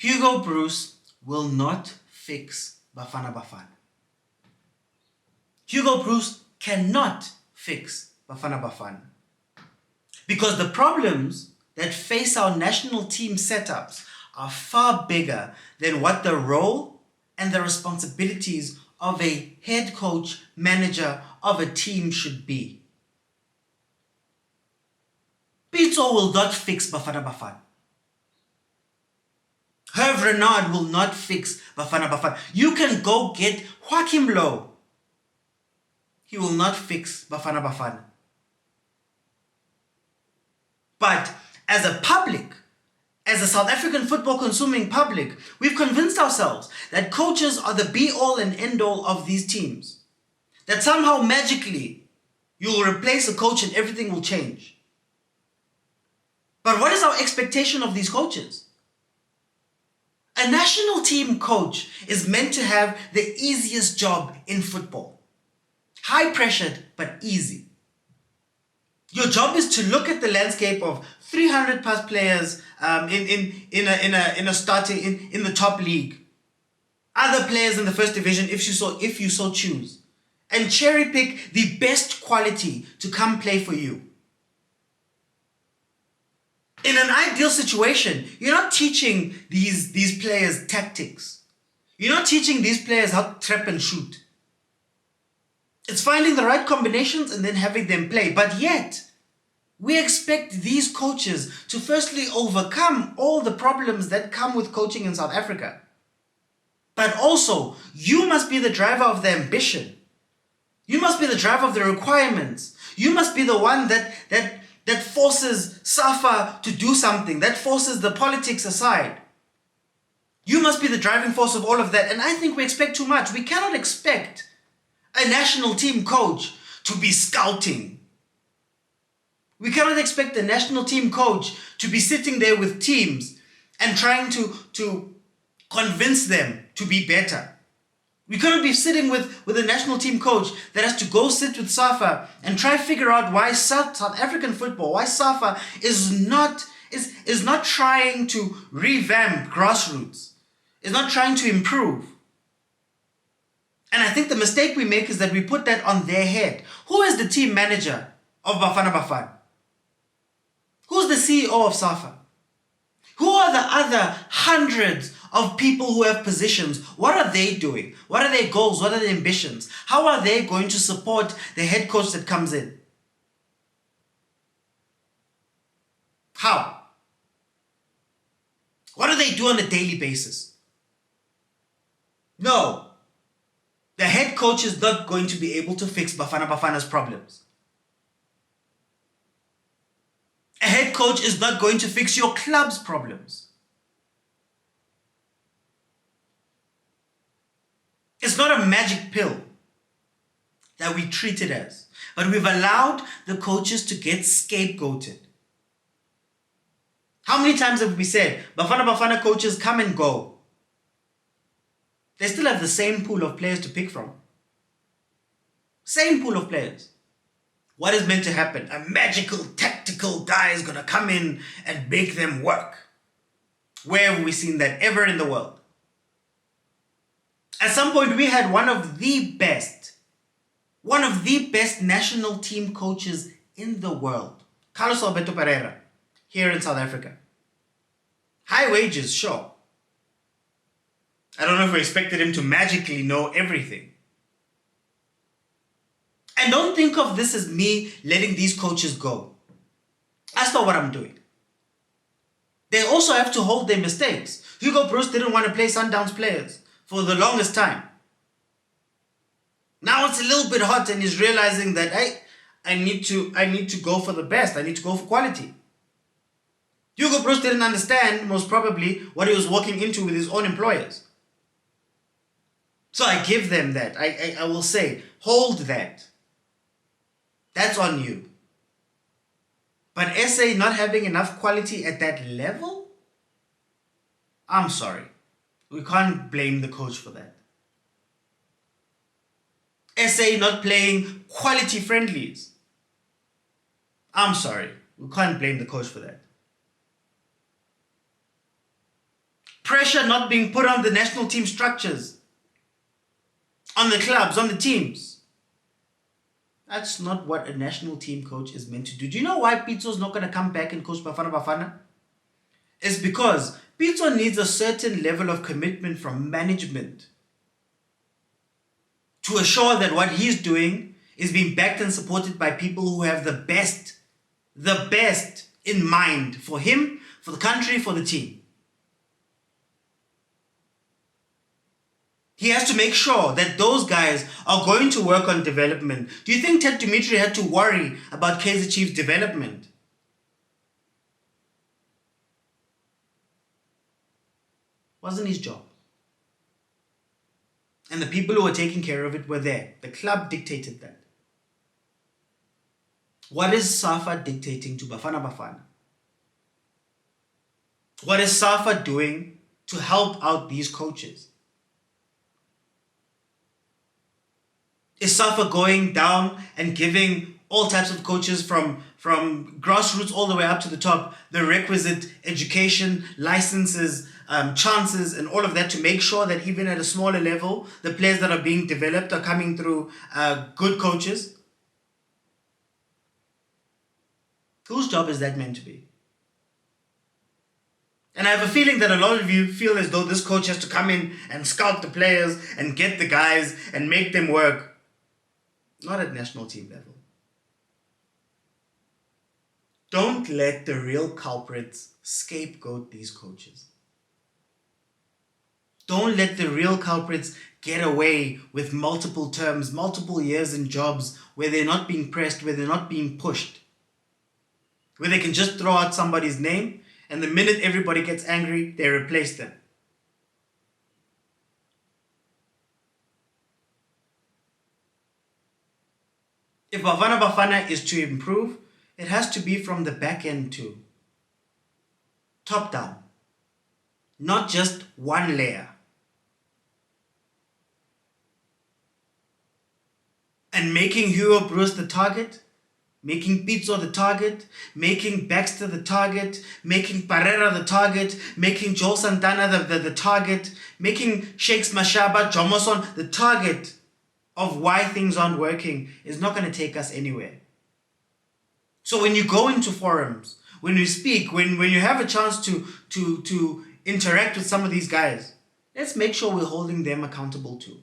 Hugo Broos will not fix Bafana. Hugo Broos cannot fix Bafana. Because the problems that face our national team setups are far bigger than what the role and the responsibilities of a head coach, manager of a team should be. Pitso will not fix Bafana. Herve Renard will not fix Bafana. You can go get Joachim Low. He will not fix Bafana. But as a public, as a South African football consuming public, we've convinced ourselves that coaches are the be-all and end-all of these teams. That somehow magically you will replace a coach and everything will change. But what is our expectation of these coaches? A national team coach is meant to have the easiest job in football. High pressured, but easy. Your job is to look at the landscape of 300 plus players in the top league. Other players in the first division, if you so choose. And cherry pick the best quality to come play for you. In an ideal situation, you're not teaching these players tactics. You're not teaching these players how to trap and shoot. It's finding the right combinations and then having them play. But yet, we expect these coaches to firstly overcome all the problems that come with coaching in South Africa. But also, you must be the driver of the ambition. You must be the driver of the requirements. You must be the one that forces SAFA to do something, that forces the politics aside. You must be the driving force of all of that. And I think we expect too much. We cannot expect a national team coach to be scouting. We cannot expect a national team coach to be sitting there with teams and trying to convince them to be better. We cannot be sitting with a national team coach that has to go sit with SAFA and try to figure out why South African football, why SAFA is not trying to revamp grassroots, is not trying to improve. And I think the mistake we make is that we put that on their head. Who is the team manager of Bafana? Who's the CEO of SAFA? Who are the other hundreds of people who have positions? What are they doing? What are their goals? What are their ambitions? How are they going to support the head coach that comes in? How? What do they do on a daily basis? No. The head coach is not going to be able to fix Bafana's problems. A head coach is not going to fix your club's problems. It's not a magic pill that we treat it as, but we've allowed the coaches to get scapegoated. How many times have we said, Bafana coaches come and go? They still have the same pool of players to pick from. Same pool of players. What is meant to happen? A magical, tactical guy is going to come in and make them work. Where have we seen that ever in the world? At some point, we had one of the best national team coaches in the world, Carlos Alberto Pereira, here in South Africa. High wages, sure. I don't know if we expected him to magically know everything. And don't think of this as me letting these coaches go. That's not what I'm doing. They also have to hold their mistakes. Hugo Broos didn't want to play Sundowns players for the longest time. Now it's a little bit hot and he's realizing that I need to go for the best. I need to go for quality. Hugo Broos didn't understand, most probably, what he was walking into with his own employers. So I give them that. I will say, hold that. That's on you. But SA not having enough quality at that level? I'm sorry. We can't blame the coach for that. SA not playing quality friendlies? I'm sorry. We can't blame the coach for that. Pressure not being put on the national team structures, on the clubs, on the teams. That's not what a national team coach is meant to do. Do you know why Pitso's not going to come back and coach Bafana? It's because Pitso needs a certain level of commitment from management to assure that what he's doing is being backed and supported by people who have the best in mind for him, for the country, for the team. He has to make sure that those guys are going to work on development. Do you think Ted Dimitri had to worry about Kaizer Chiefs' development? Wasn't his job. And the people who were taking care of it were there. The club dictated that. What is SAFA dictating to Bafana? What is SAFA doing to help out these coaches? Is SAFA going down and giving all types of coaches from grassroots all the way up to the top the requisite education, licenses, chances and all of that to make sure that even at a smaller level, the players that are being developed are coming through good coaches? Whose job is that meant to be? And I have a feeling that a lot of you feel as though this coach has to come in and scout the players and get the guys and make them work. Not at national team level. Don't let the real culprits scapegoat these coaches. Don't let the real culprits get away with multiple terms, multiple years in jobs where they're not being pressed, where they're not being pushed. Where they can just throw out somebody's name and the minute everybody gets angry, they replace them. If Bafana is to improve, it has to be from the back end too. Top down. Not just one layer. And making Hugo Broos the target, making Pitso the target, making Baxter the target, making Pereira the target, making Joel Santana the target, making Shakes Mashaba, Jomoson the target of why things aren't working is not going to take us anywhere. So when you go into forums, when you speak, when you have a chance to interact with some of these guys, let's make sure we're holding them accountable too.